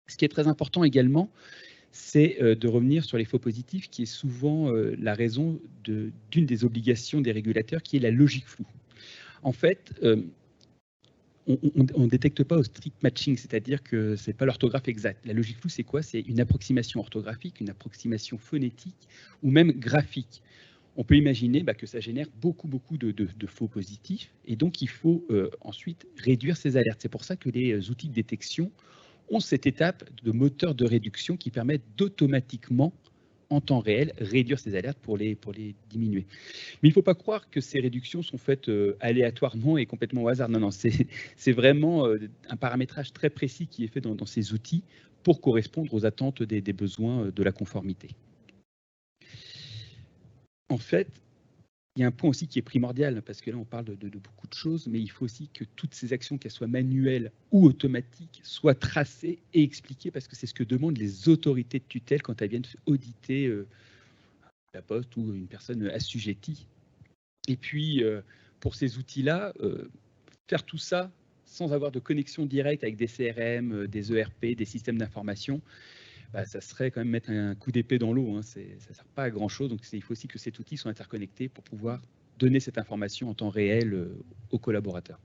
Ce qui est très important également, c'est de revenir sur les faux positifs, qui est souvent la raison d'une des obligations des régulateurs, qui est la logique floue. En fait, on ne détecte pas au strict matching, c'est-à-dire que ce n'est pas l'orthographe exacte. La logique floue, c'est quoi? C'est une approximation orthographique, une approximation phonétique ou même graphique. On peut imaginer que ça génère beaucoup de faux positifs, et donc il faut ensuite réduire ces alertes. C'est pour ça que les outils de détection ont cette étape de moteur de réduction qui permet d'automatiquement, en temps réel, réduire ces alertes pour les diminuer. Mais il ne faut pas croire que ces réductions sont faites aléatoirement et complètement au hasard. Non, non, c'est vraiment un paramétrage très précis qui est fait dans ces outils pour correspondre aux attentes des besoins de la conformité. En fait, il y a un point aussi qui est primordial, parce que là, on parle de beaucoup de choses, mais il faut aussi que toutes ces actions, qu'elles soient manuelles ou automatiques, soient tracées et expliquées, parce que c'est ce que demandent les autorités de tutelle quand elles viennent auditer la Poste ou une personne assujettie. Et puis, pour ces outils-là, faire tout ça sans avoir de connexion directe avec des CRM, des ERP, des systèmes d'information, ça serait quand même mettre un coup d'épée dans l'eau. Hein. Ça ne sert pas à grand-chose. Donc, il faut aussi que cet outil soit interconnecté pour pouvoir donner cette information en temps réel aux collaborateurs.